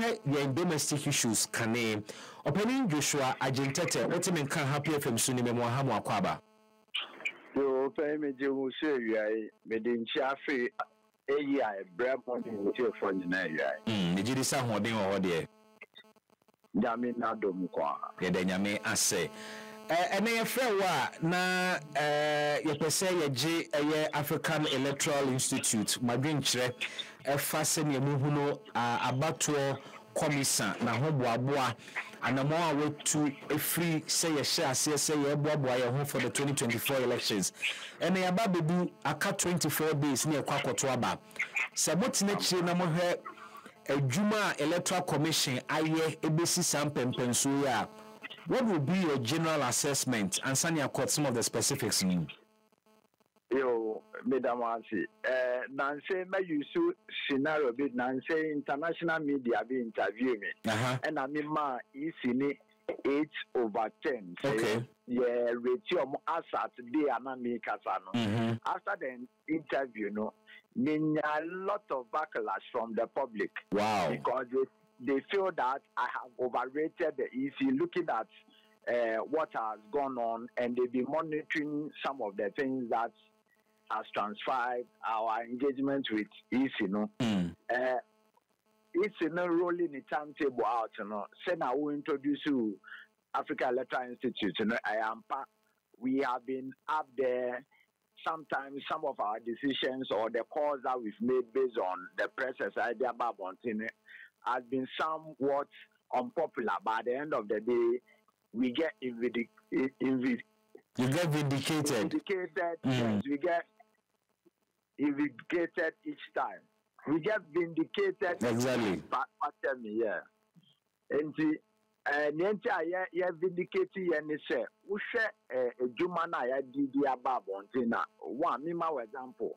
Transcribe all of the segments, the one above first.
your domestic issues can opening Joshua Adjin Tettey what him can happy FM suni me mo hamu akwaba yo pay me je say we me dey nchia free eyi brand money to for na we me jidi sa hoden ho de nyame na dom kwa ye de nyame ase ene ye frɛ wa na ye pese ye gye African Electoral Institute madwen kyerɛ efa se ne mu hunu abato komisa na ho boaboa anamo a wetu efri say ye hye ase say ye boaboa ye ho for the 2024 elections ene ya ba bedu aka 24 days ne ekwakoto aba se motine kyire na mo hwe adwuma Electoral Commission aye ebesi sampempenso ya. What will be your general assessment and Sanya quote some of the specifics? Yo, Madam Wansi, Nancy, may you so scenario bit Nancy international media be interview me. And I mean, ma is in 8/10. Okay. Yeah, ratio asat day and me kasano. After the interview, no, mean a lot of backlash from the public. Wow. Because they feel that I have overrated the EC, looking at what has gone on, and they've been monitoring some of the things that has transpired our engagement with EC. No, EC no rolling the timetable out. No, say now we introduce you Africa Electoral Institute. You know, we have been up there. Sometimes some of our decisions or the calls that we've made based on the press's idea about has been somewhat unpopular, but at the end of the day, we get vindicated. Yes, we get vindicated each time. We get vindicated. Exactly. Yeah. And the vindicated and say, we share a Jumana DD above on Tina. One, for example.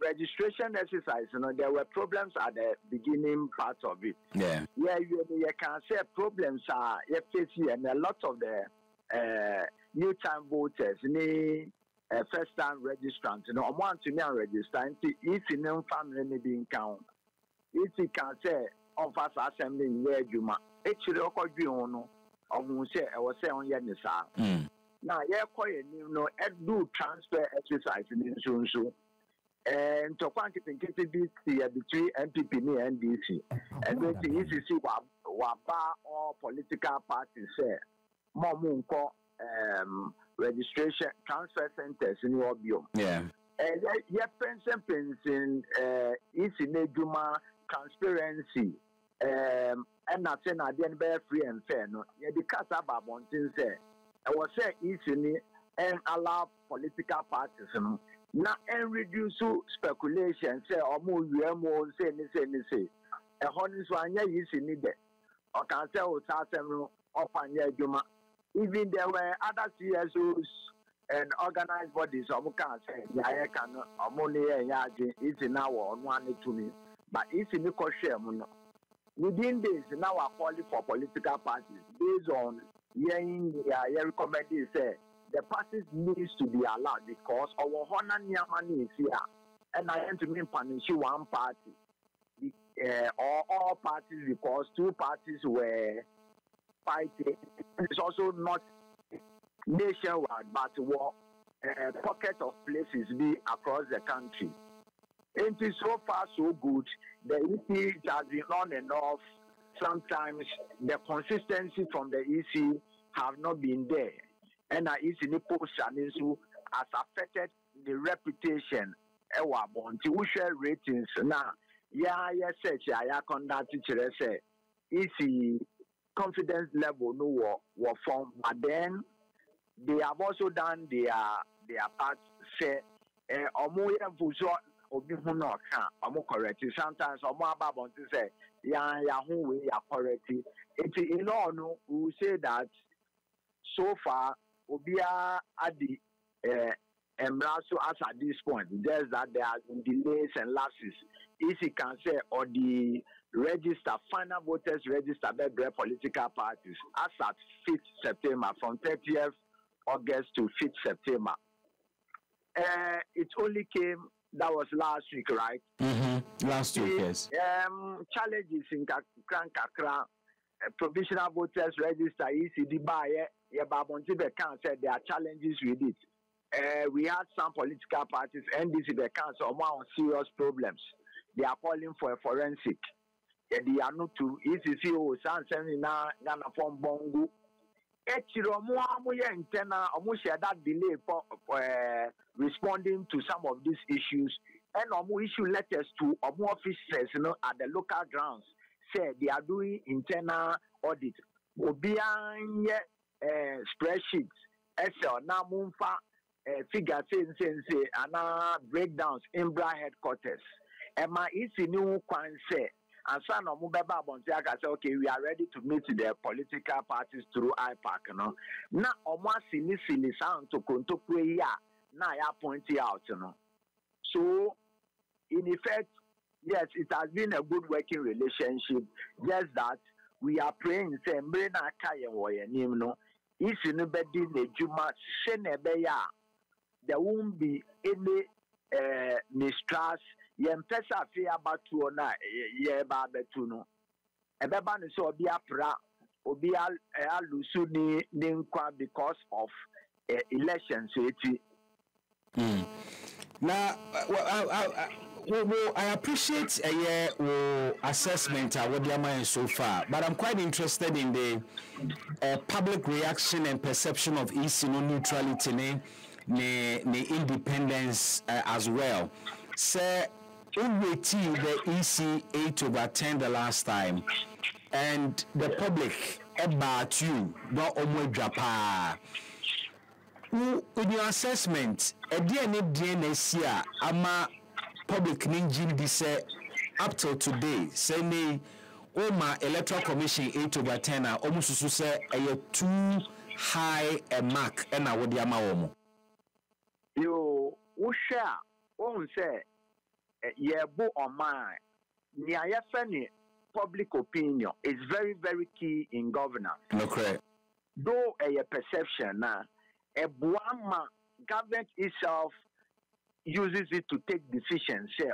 Registration exercise, you know, there were problems at the beginning part of it. Yeah, you can say problems are facing, and a lot of the new time voters, first time registrants, you know, want to register. If you know family being count, if you can say of us assembly where you ma, actually, I say I was saying on Yanisa. Now, you know, do transfer exercise in so. And to quantity between MPP and NDC. And then the ECC waba or political parties say more registration transfer centers in your biome. Yeah. And pension ECC transparency and not saying I didn't bear free and fair. No, the cast about one thing say I was say ECC and allow political parties. Na and reduce speculation say omo wiemo say ni e honis wanya yisi ni de o can say o tasem no opanya adwuma. Even there were other CSOs and organized bodies omo can say ya can omo ne ya adwin iti na wo no ane to me but iti ni ko hwe mu no within days now we are calling for political parties based on yeah recommend say the parties needs to be allowed because our honor money is here, and I want to mean punish one party or all parties because two parties were fighting. It's also not nationwide, but pocket of places be across the country. It is so far so good. The EC has been on and off. Sometimes the consistency from the EC have not been there. And I is in the post and so has affected the reputation. We share ratings now. Yeah, search I conduct teacher say easy confidence level no war form, but then they have also done their part say omoya fuso obi hu no ka omo correct sometimes omo ababon to say ya hu we ya correct it in all no we say that so far Obia at the embraso as at this point, just that there have been delays and lapses. If you can say, or the register, final voters register by their political parties as at 5th September, from 30th August to 5th September. It only came That was last week, right? Last week, yes. Challenges in Kakra, provisional voters register, ECD by Babontibe can said there are challenges with it. We had some political parties, NDC, the council, on serious problems. They are calling for a forensic. They are not to ECC or Sansen Ghana from Bongo. That delay for responding to some of these issues, and issue letters to officers, at the local grounds. Say they are doing internal audit. Obiang spreadsheets, Excel, now Mumfa figure say and breakdowns in Bra headquarters. Emma is in new kwan say. And son of Mubaba Bontiaga say, okay, we are ready to meet the political parties through IPAC. Now, almost silly sound to Kontokwe, now I point it out. So, in effect, yes, it has been a good working relationship. Just that we are praying, say, Mrena Kaya Woyanimno, is in the bedding the Juma Senebeya. There won't be any mistrust. Yempesa fear about to na ye ba betuno. Ebeba ni so obi apra obi alusu ni nkwa because of elections eti. Now, I appreciate your assessment of what you're doing so far, but I'm quite interested in the public reaction and perception of ECNO neutrality, ne independence as well. So, we waited the EC 8/10 the last time, and the public about you, not only Japan. In your assessment, a DNA ama public ninjin this up till today, say me, Electoral Commission 8/10 almost say a too high a mark, and I would yama. You share, say. Bo on mine. Public opinion is very, very key in governance. Okay. Though a perception now, a Buama government itself uses it to take decisions. Say,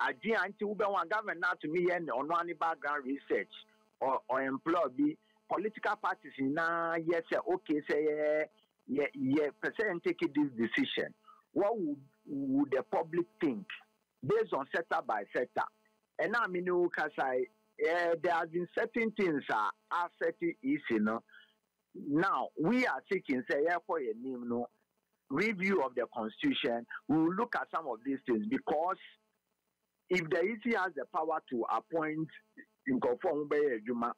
Adjin Tettey government now to me and on one background research or employ political parties now, yes, okay, say, yeah, percent take this decision. What would the public think based on sector by sector? And now, there have been certain things are certain easy. Now we are seeking for a new review of the constitution. We will look at some of these things because if the EC has the power to appoint in conform by Juma,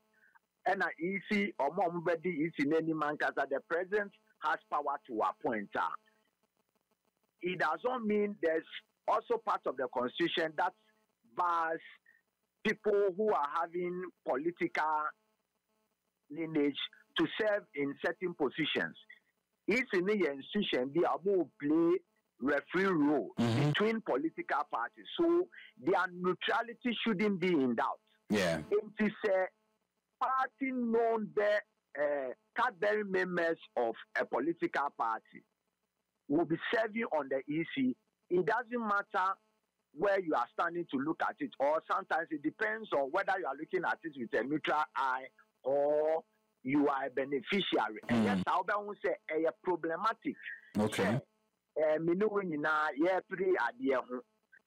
and EC or Mombedi EC in any man, the president has power to appoint her. It doesn't mean there's also part of the constitution that bars people who are having political lineage to serve in certain positions. It's in the institution they are more play referee role between political parties, so their neutrality shouldn't be in doubt. Yeah, it is a party known the card-bearing members of a political party will be serving on the EC. It doesn't matter where you are standing to look at it, or sometimes it depends on whether you are looking at it with a neutral eye or you are a beneficiary. And yes, I will say a problematic. Okay.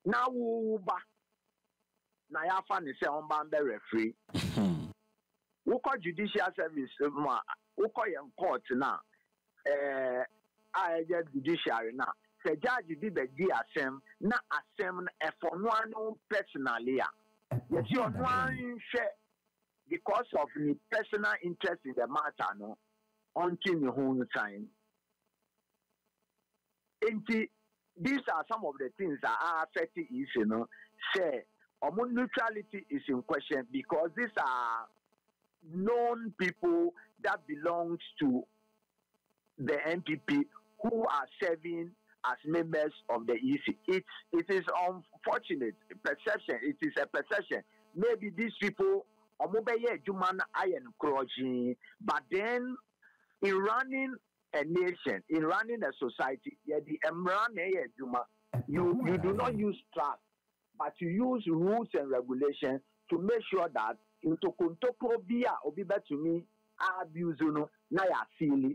Now, na ya fa ni say on ban be referee. Wo call judicial service wo call yan court na I judiciary na the judge did the GSM na asem na for no one personally yes you one share because of the personal interest in the matter no until you whole time. These are some of the things that are affecting issue, say neutrality is in question because these are known people that belongs to the NPP who are serving as members of the EC. It is unfortunate perception. It is a perception. Maybe these people but then in running a nation, in running a society, the You do not use trust, but you use rules and regulations to make sure that into kontokobia obi betumi abuse no na ya feel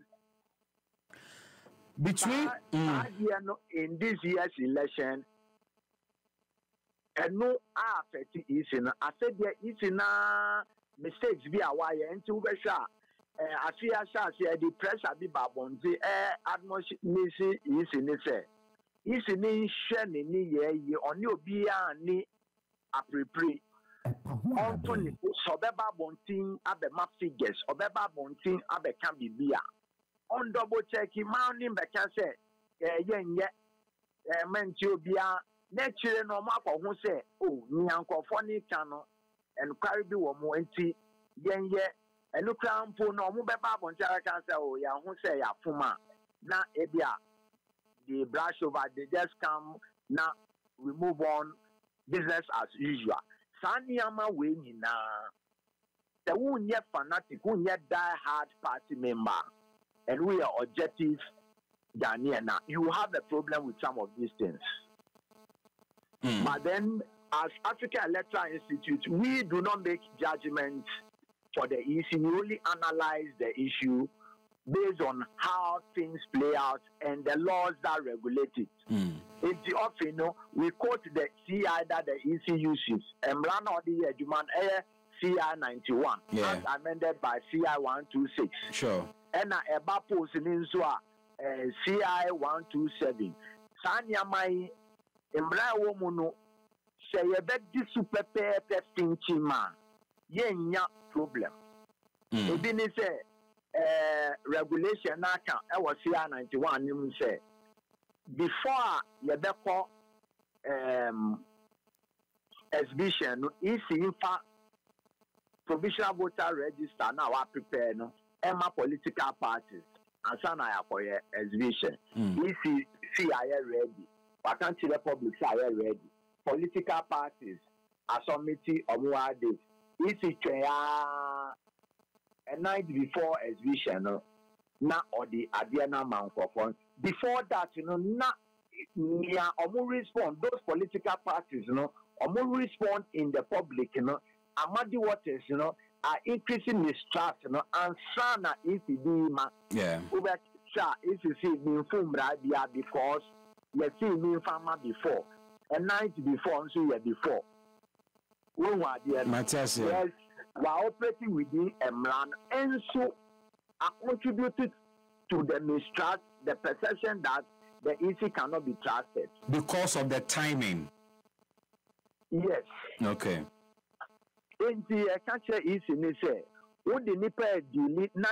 between in this year's election and no affect is in I said there is in mistakes be a why and to be sure I see the pressure be babonzi atmosphere is in it is in shani ni ye on you be ni aprepre Anthony Sobeba Bontin Abema figures, Obeba Bontin Abe can be beer. On double check him, mounting Becca said, yet, Mentio Bia, nature no mark who say, oh, Nyanko Phony Cano, and Caribou or Moenti, yen yet, and look around for no Mubeba Bontara can say, oh, ya who say, ya Fuma, na Ebia, the brush over, they just come, now we move on, business as usual. Sanyama we na the won't yet fanatic, won't yet die hard party member, and we are objective Ghanaian. You have a problem with some of these things. But then, as African Electoral Institute, we do not make judgments for the EC. We only analyze the issue based on how things play out and the laws that regulate it. In the often, we quote the CI that the EC uses, and run on the Adjin CI 91, as amended by CI 126. Sure. And a bapos in CI 127. Sanya mai Embra womuno say a bed super testing chima. Yenya problem. It didn't say regulation naka I was CI 91 you say. Before Yabeko exhibition, is in fact provisional voter register now are prepared no Emma political parties and sana for your exhibition. See I ready. Vacancy republic I ready. Political parties a submittee or more days. Is a night before exhibition no na or the Adiana microphone. Before that, not respond. Those political parties, respond in the public, Amadi Waters, are increasing mistrust, and Sana is the yeah. If you see me from Rabia because you see me farmer before, a night before, so you before. Matthias, yes, we're operating within a man, and so I contributed to the mistrust, the perception that the EC cannot be trusted. Because of the timing? Yes. Okay. In the culture is in the say, when the nipper delete na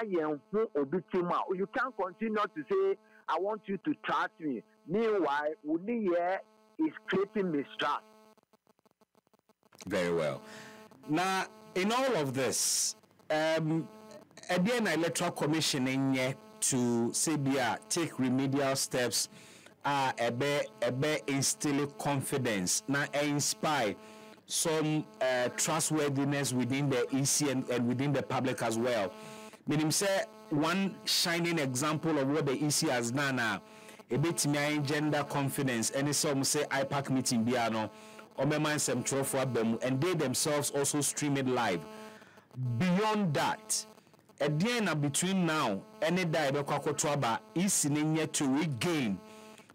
obitima, you can't continue to say, I want you to trust me. Meanwhile, Uniye is creating mistrust. Very well. Now, in all of this, Adjin Electoral Commission in to Sabia take remedial steps instill confidence now inspire some trustworthiness within the EC and within the public as well. Meaning say one shining example of what the EC has done now a bit gender confidence and some say IPAC meeting biano or man some trophy and they themselves also stream it live. Beyond that, at the end between now and the day is in to regain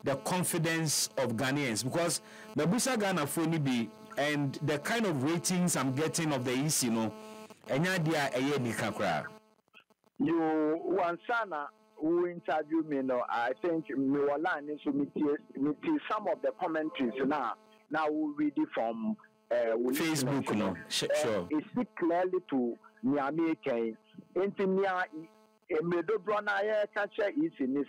the confidence of Ghanaians because the Busa Ghana phone be and the kind of ratings I'm getting of the EC, and you want Sana who interview me I think me some of the commentaries now we'll read it from Facebook sure. It speaks clearly to Niamey Kane. Intinia Medobrona catcher is in this.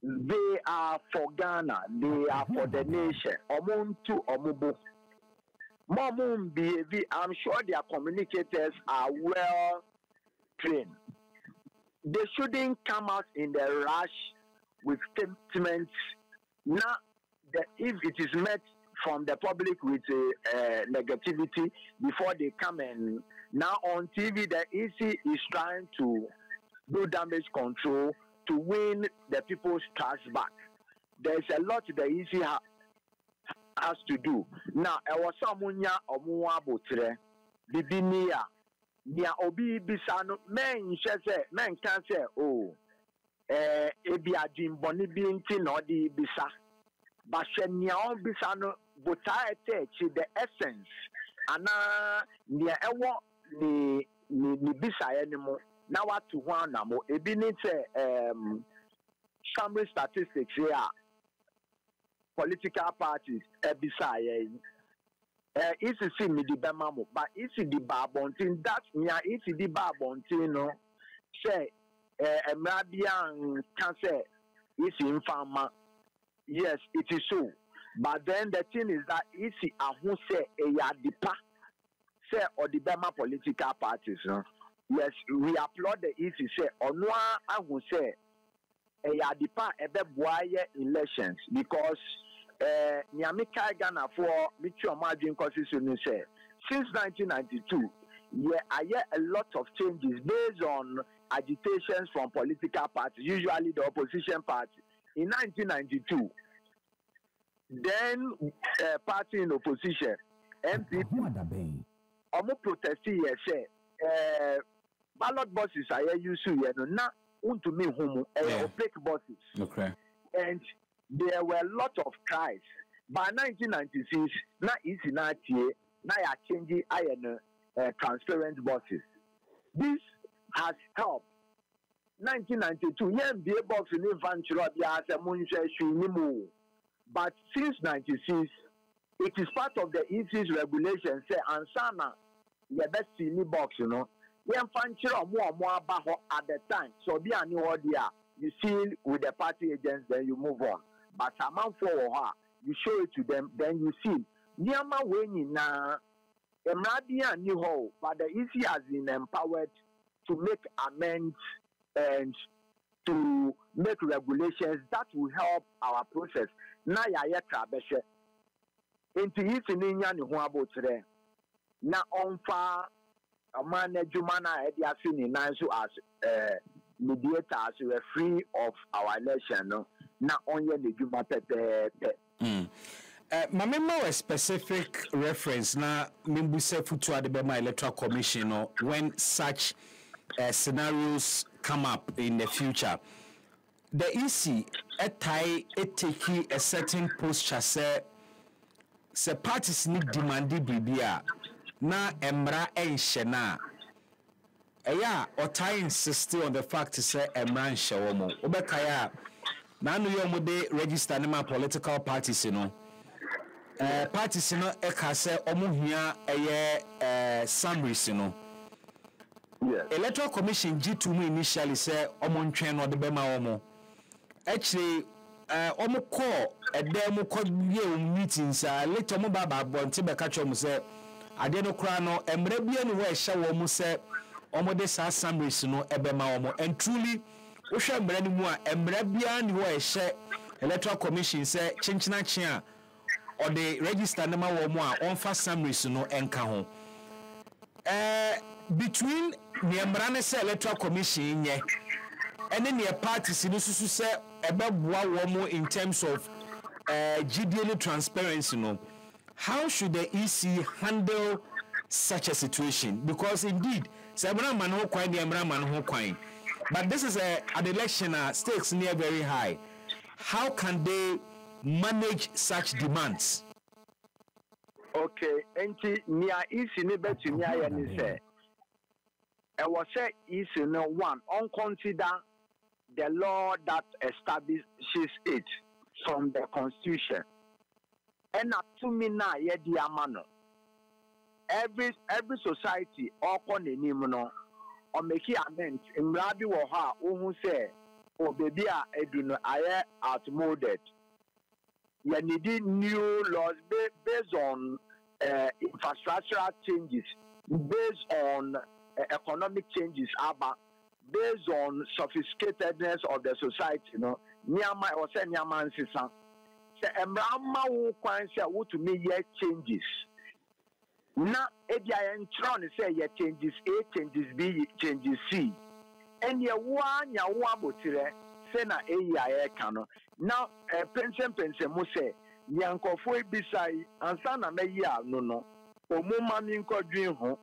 They are for Ghana, they are for the nation. Omuntu Omubu. Momum BAV, I'm sure their communicators are well trained. They shouldn't come out in the rush with statements. Now, if it is met from the public with negativity before they come in. Now on TV, the EC is trying to do damage control to win the people's trust back. there's a lot the EC has to do. Now, I was someone ya omuwa botre. Bibinia, nia obi bisano men say men can say oh ebi adwin boni bi nti na odi bisa. But nia on bisano botai the essence ana nia ewo ni bisa anymore. Now what to one namo ebi ni say summary statistics here. Political parties ebisa if you see me the bemamo, but if you the babontin, that's me. If you the babontin, no, say, Mrabian can say, if you infama, yes, it is so. But then the thing is that if you are who say a yadipa, say, or the Bema political parties, no, yes, we applaud the if you say, or no, I will say, a yadipa, a beboye elections, because Nyamika Ghana for Mitchell Margin Constitution say since 1992, I hear a lot of changes based on agitations from political parties, usually the opposition party. In 1992, then party in opposition, MPP, protesting say ballot boxes are used to not to me whom opaque boxes. Okay. And there were a lot of cries. By 1996, na easy na tie, na ya change iron transparent buses. This has helped. 1992, be box in Vanchura as a Munche. But since 96, it is part of the EC's regulation. Say Ansana, the best silly box, you know. Vanchura more at the time. So be a new idea. You seal with the party agents, then you move on. But a month for her, you show it to them, then you see. Niama Weni na Emradia new hole, but the EC has been empowered to make amends and to make regulations that will help our process. Na ya trabeshe. Into his in India ni huabo today. Na onfa a man Jumana Ediasini Nansu as mediators who are free of our election. No? Na onye ne juma pepe. Mamema a specific reference na mimbuse futu adebema electoral commission when such scenarios come up in the future. The EC take a certain posture say parties need demandi bibia na emra enshena. Eya otai insist on the fact to say emra enshewomo. Obekaya na anu yomode register nema political parties parties eka se omuhia eye summaries Yes. Electoral Commission G2 initially say omontwen no de bema omo. Actually omo call edem call meetings later omo baba bonte be catch omo say ade no kra no emre bia ni wo ehye wo mo say omo de sa summaries no ebema omo, and truly wo hwe emre ni mu a emre bia ni wo ehye Electoral Commission say chinchina chia or the register na ma wo mo a onfa summaries no enka ho. Between the Embrane Electoral Commission and then the parties in the say about womo in terms of GDL transparency. How should the EC handle such a situation? Because indeed, but this is an election stakes near very high. How can they manage such demands? Okay, enti nia isi ne betumi aye ni say I was say is no one consider the law that establishes it from the constitution. And to me na ye di amano. Every society all kon enim no or make amends in rabi wo ha ohun say o baby a edu no aye outmoded. You need new laws based on infrastructural changes, based on economic changes, based on sophisticatedness of the society. Nyama or say nyama nsisa. Say emrama wo kwan say wo to me ye changes. Na edia entron say ye changes A, changes B, changes C. And ye wa nya wo abotire sena eya kano now pension mu say nyankofo ebisai ansa na meyi anu no omuma mi nkodwen ho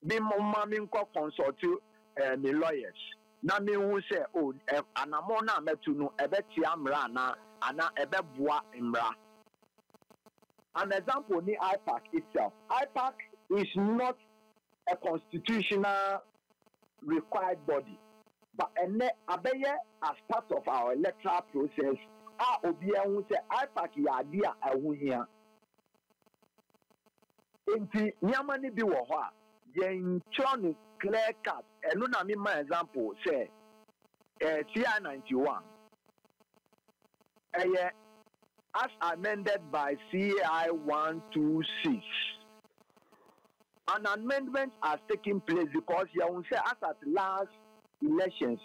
bi mumma mi nko consult me lawyers na me hu say o anamo na metu no ebeti amra na ana ebeboa mra. An example ni IPAC itself. IPAC is not a constitutional required body, but abeye as part of our electoral process. Obi ehun say IPAC ya dia ehun hia. Enti nyama ni bi wo ho a yen chon clear cut. Enu na me ma example say CI 91. As amended by CI 126. An amendment has taken place because you say as at last elections,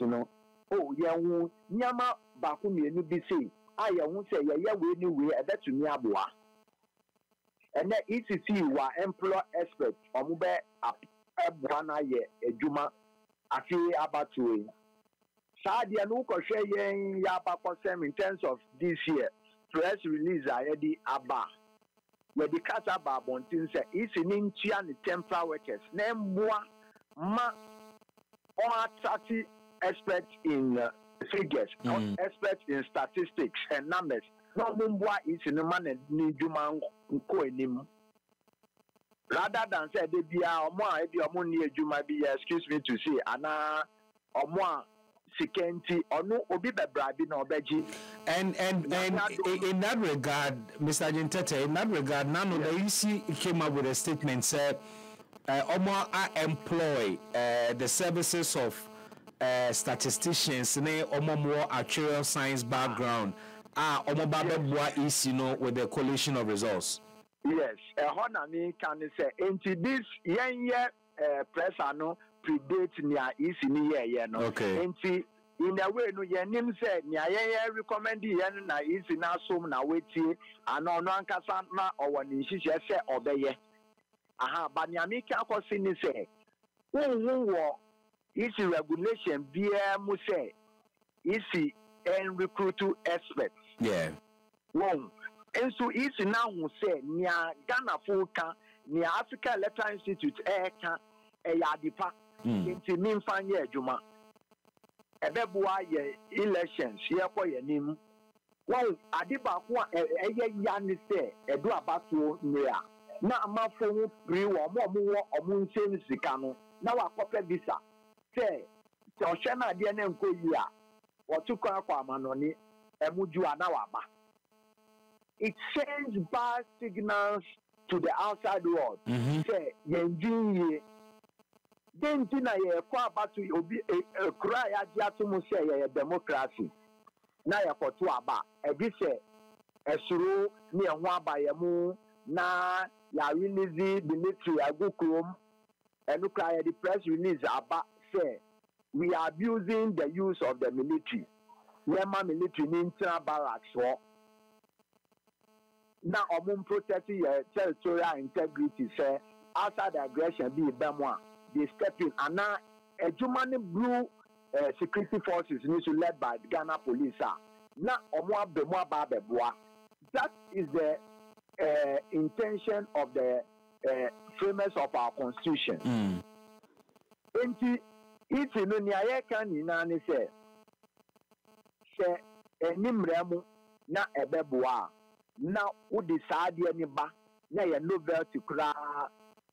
nyama baku mienu bi say you say we anyway to me aboa. And then ECC wa employ experts omube abwana ye ejuma afi abatuwe. Sadia no ko hwe yen ya bakosem in terms of this year. Press release already aba. Where the kasa babontin say it's in India temporary workers. Name ma or 30 experts in figures, experts in statistics and numbers. No mumbwa is in the man ni juma ko enim. Rather than say they be omo e be omo ni ejuma bi excuse me to say ana omo Sikenti onu obi bebrabi na obeji. And in that regard, Mr. Adjin Tettey, in that regard, none of the EC came up with a statement said Omo employ the services of statisticians, Omo more actuarial science background. Omo babebwa EC no with the coalition of results. Yes, honami can say into this yenye press ano predate nia isi ni ye no. Okay. Enti in a way no ye nim say nia ye recommend ye na isi na som na wetie ana no ankasa na owo ni hihye se obeye. Aha ba nia mi ka akosi ni say wo isi regulation bia mu say isi and recruit experts. Yeah. Won. And so isi na hu say nia Ghana Fuka nia Africa Electoral Institute ka yadipa. Inti minfanye adwuma ebeboa ye elections ye kọ ye nim won adiba ko eye ya ni se edu abato nia na amafo hu pri wo mo nsem sika no na wakope visa se ohwe na de na nkoyi a wotukọ akwa amanoni emuju ana waba. It sends bad signals to the outside world. Say yenjinye then tina ye kwa batu obi kura ya ji atumu se ye democracy na ye koto aba ebi se esuru ni ehwo aba ye mu na ya release military agukrom enu kra ye the press release aba say we are abusing the use of the military yema military ni intra barracks so na omum protect your territorial integrity say outside the aggression be bemwa. They step in and now a German blue security forces need to led by the Ghana police. Now, that is the intention of the framers of our constitution. It's in the can say nimremu na ebeboa na udisade ni ba na ye novel to kra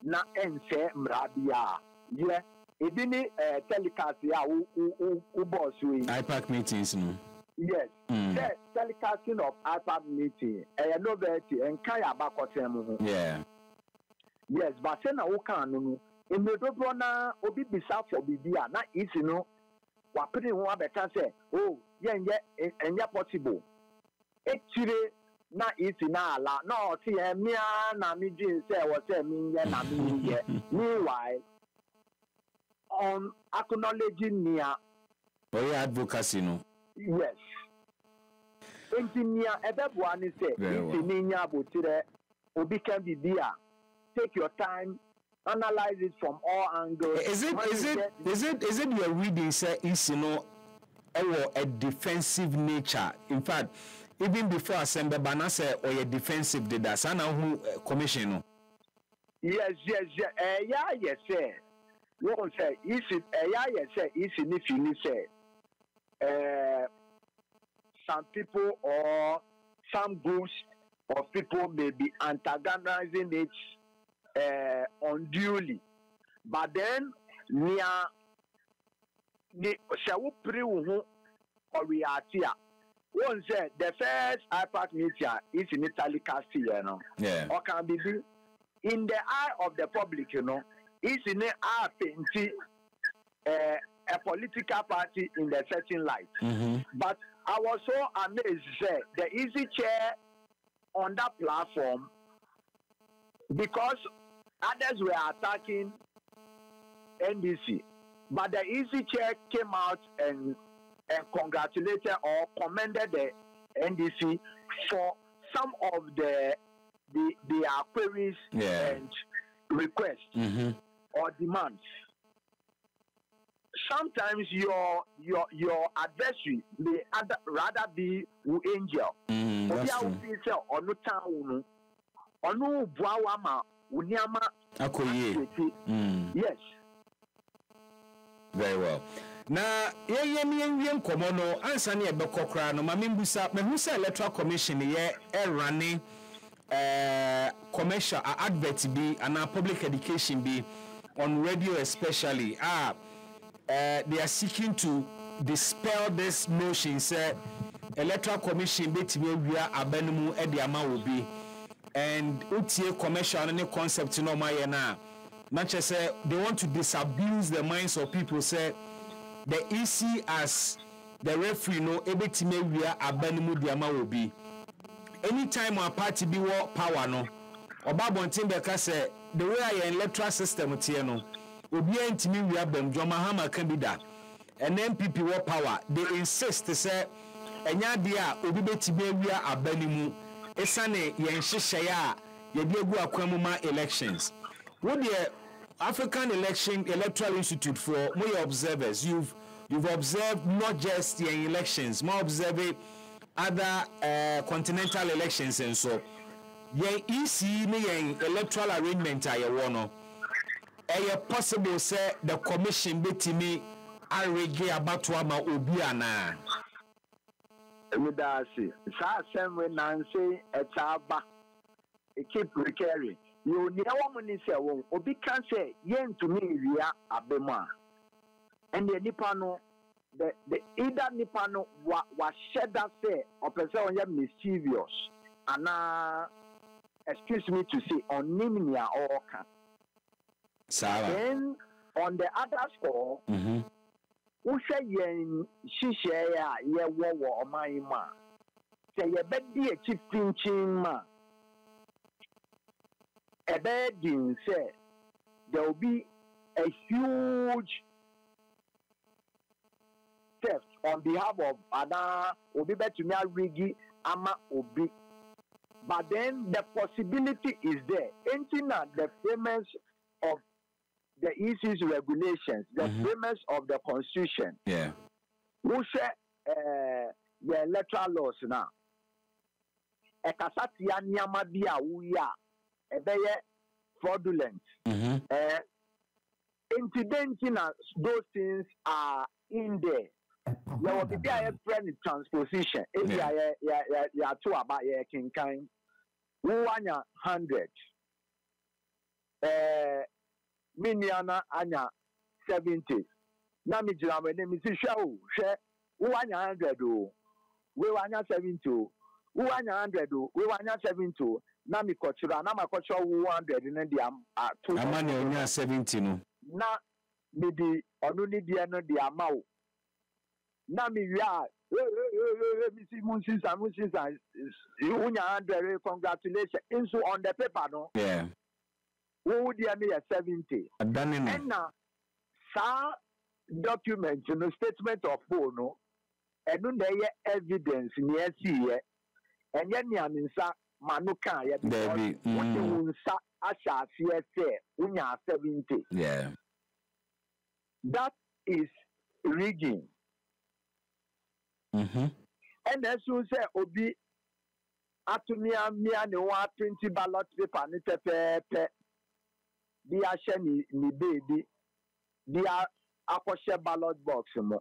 na ense mrabia ye ebini telecast ya u boss we IPAC meetings no. Yes, the telecasting of IPAC meeting novelty and kaya bakotem ho. Yeah. Yes, but say na wo kan no emedobro na obi bisa for bibia na isi no wapere ho abeka say oh yenye enye possible etire na isi na ala na oti emia na mi jin say wo say mi nye na mi nye. Meanwhile on acknowledging near advocacy no. Yes. Engineer ebeboa ni say isi ni nya abotire obi can be there. Take your time, analyze it from all angles. Is it your reading say isi no a defensive nature. In fact, even before Assembly Banase or a defensive did that. Sana who commission. Yes. Yes, sir. Wọ́n sẹ́ isi ẹ̀yà yẹ sẹ́ isi ní fìlí sẹ́ some people or some groups of people may be antagonizing it unduly, but then near sẹ́ wọ́n piri wọ́n ho ọ̀rẹ́ àti à wọ́n sẹ́ the first IPAC meeting is in Italy cast yẹn no or can be in the eye of the public, you know. Is in a political party in the certain light. But I was so amazed that the easy chair on that platform, because others were attacking NDC, but the easy chair came out and congratulated or commended the NDC for some of their queries and requests. Or demands. Sometimes your adversary may rather be an angel. Yes. Very well. Now, yen komono ansa ne ebekokra no mamimbusa mehusa electoral commission ye running commercial advert be and public education be on radio especially they are seeking to dispel this notion say electoral commission betimi awia abanmu e de ama obi and utie commercial and concept no ma ye na much say they want to disabuse the minds of people say the EC as the referee no ebetimi awia abanmu de ama obi anytime our party be war power no oba bontin beka say the way I electoral system tie no obi antimi wi abam John Mahama can be that and MPP war power they insist say enya de a obi betimi awia abanimu esane yen hyehyeye a ye de egu akwamu ma elections what the African Electoral Institute for more observers you've observed not just the elections more observe other continental elections and so yen EC ni yen electoral arrangement ayewo no possible say the commission betimi arege abatwa ma obi ana emidasi sa semwe nanse etaba keep recurring you ni awo ni say won obi kan say yen to me wia abema and the nipa no the either nipa no wa shed that say or person on mischievous and excuse me to say on nimia or can then on the other score who say yen shisha ya ye wo oman ma say ye bedi a chief pinching ma a bedding say there will be a huge theft on behalf of Ada Obi Betumia Rigi Ama Obi. But then the possibility is there. Anything that the premise of the EC's regulations, the premise of the constitution. Yeah. Who say the electoral laws now. Ekasatia nyama bia uya ebeye fraudulent. Incidenting those things are in there. There will be a friend transposition. If you are two about your king kind, 100. Miniana anya 70. Nami jira me name is show. Share 100. We wanya 70. 100. We wanya 70. Nami kochura. Nama kochura 100. And then the 2. Amani onya 70 no. Na maybe only the ano the amount. Na mi ya Mr. Munsis you 100 congratulations into on the paper no who would you me 70 and now sa document no statement of phone no and no there evidence near see and yen ya nsa manuka ya because what you nsa asha fear say unya 70 that is rigging. And as soon say obi atumia mia ne wa 20 ballot paper ne pepepe di ahye ni baby di akoshe ballot box mo.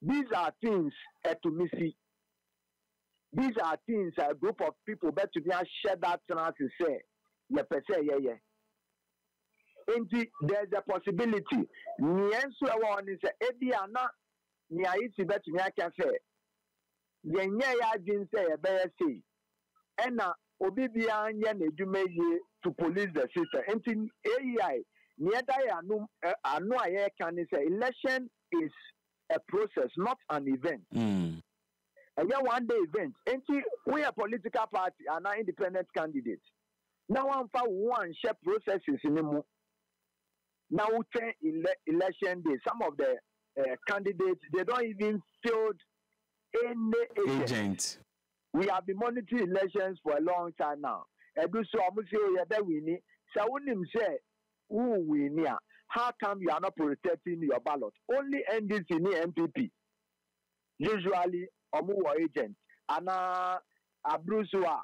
These are things to me see. These are things a group of people bet to be share that chance to say ye pese ye. Indeed, there's a possibility. Niensu awon is ebi ana ni ayiti bet to me can say yenye ya Adjin say be say ena obi bia anye na edume ye to police the system. Inti AI nieda ya anu aye can say election is a process, not an event. And yeah, one day event. Inti we a political party and an independent candidate. Now one for one share processes in the now election day. Some of the candidates they don't even field any agent. We have been monitoring elections for a long time now. And do so almost say that we need. So when him say who we near, how come you are not protecting your ballot? Only NDC ni MPP. Usually omu agent. Ana Abrusua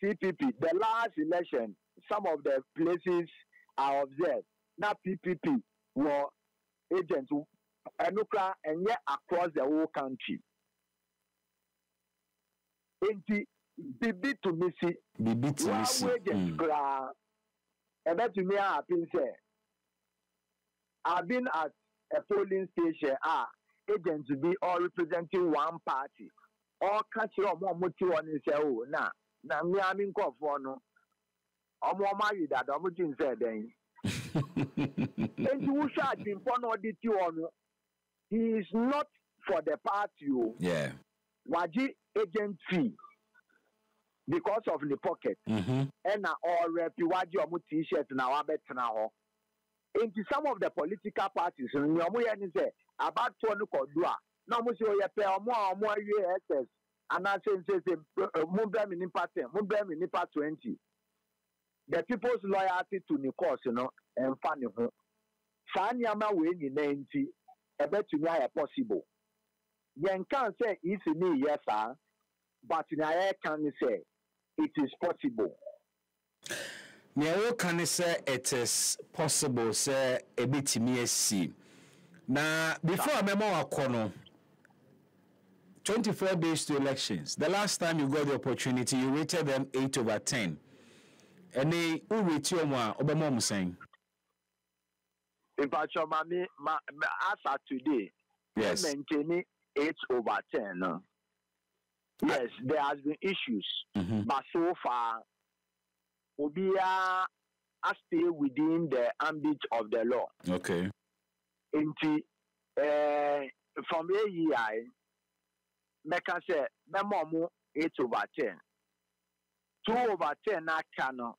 CPP. The last election, some of the places are observed. Now PPP were agents and yet across the whole country. Enti bibi to me see. Bibi to me see. And that to me happen say I've been at a polling station. Agents to be all representing one party. All country or more motive on say oh na me I mean call for no. More married that Adjin said then. And you should be for no he is not for the party. Yeah. Waji agent fee because of the pocket. And all rep waji omu t-shirt na wabet na ho. Into some of the political parties, nyomu ya ni say about 20 kodua. Na mu say oye pe omu USS. And I say mumbe mi nipa 10, mumbe mi nipa 20. The people's loyalty to the cause, and funny ho. San yama we ni na nti ebe to me possible. Yen can say it's me, yes, sir, but I can say it is possible. Neo can say it is possible, say a bit me see. Now, before I remember our corner, 24 days to elections. The last time you got the opportunity, you rated them 8/10. And they who rate you one, Obama saying. If I show me, as of today, yes, maintaining 8/10. Yes, there has been issues, but so far, Obia has stayed within the ambit of the law. Okay. Into from AEI, Meka say, Memomu 8/10. 2/10 na cano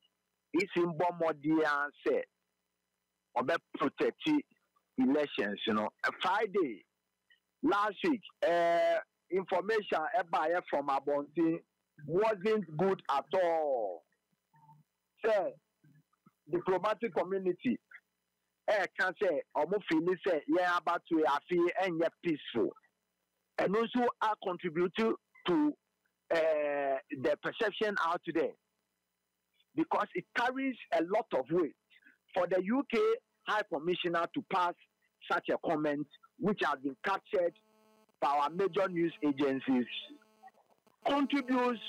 is in Bomodia say, Obe protect elections, Friday. Last week, information about from Abonti wasn't good at all. Say, diplomatic community, can say, feel say, yeah, about to feel and yet peaceful. And also, are contributing to the perception out there because it carries a lot of weight for the UK High Commissioner to pass such a comment, which has been captured by our major news agencies, contributes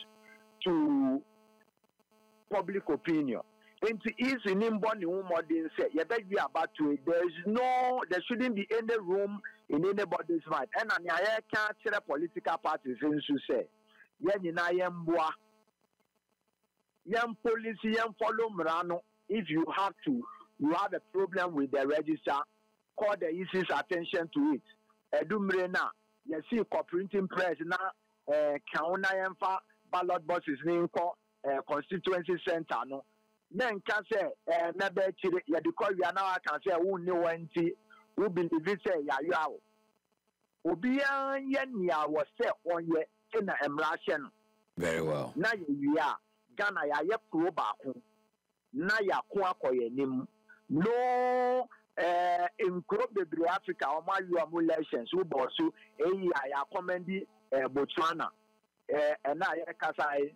to public opinion. Into easy nimboni modern say, there shouldn't be any room in anybody's mind. And I can't tell political parties to say, young policy, young follow Murano. If you have a problem with the register, call the EC's attention to it. Edumrena, you see, cooperating press now, Kauna ballot boxes in constituency center. No, then can say, maybe because we are now, I can say, who knew anti, who believe it, say, ya. Obia Yenya was set 1 year in the emulation. Very well. Now you are Ghana, ya pro back. Na ya kwa nim no in Bebre Africa, or my elections, who bosu, I commend Botswana, and I Kasai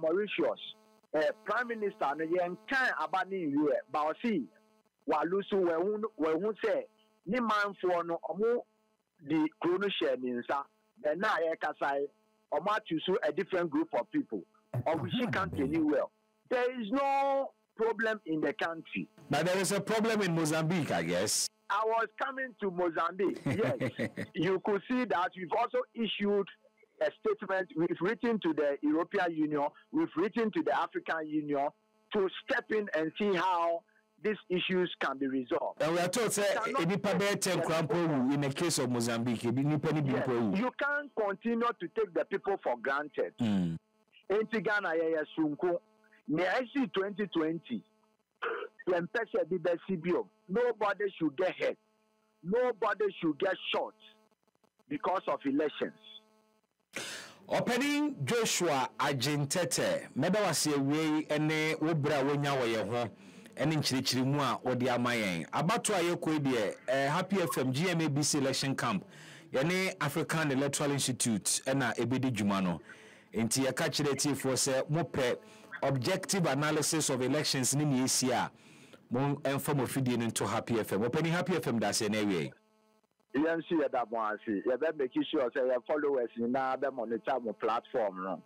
Mauritius, Prime Minister, and yen can abani you, Bausi, Walusu, who say, ni man for no omu the Kronusha Ninsa, and I Kasai, or Matusu, a different group of people, or which she can't anywhere. There is no problem in the country. But there is a problem in Mozambique, I guess. I was coming to Mozambique. Yes, you could see that we've also issued a statement. We've written to the European Union. We've written to the African Union to step in and see how these issues can be resolved. And we are told that in the case of Mozambique, you can't continue to take the people for granted. In Ghana, Next 2020, nobody should get hurt. Nobody should get shot because of elections. Opening Joshua Adjin Tettey, meba wase we ene wobra wonya wo ye ho ene nchirichiri mu a odi amayen abato ayekoi de Happy FM GMABC election camp yene African Electoral Institute ena ebedi dwuma no enti ye ka kire tifo se mopɛ objective analysis of elections ni yesia mon enfam ofidie into Happy FM opening Happy FM da se na wie Yes, you that one. See, you better make sure say your followers in now them monitor my platform. No.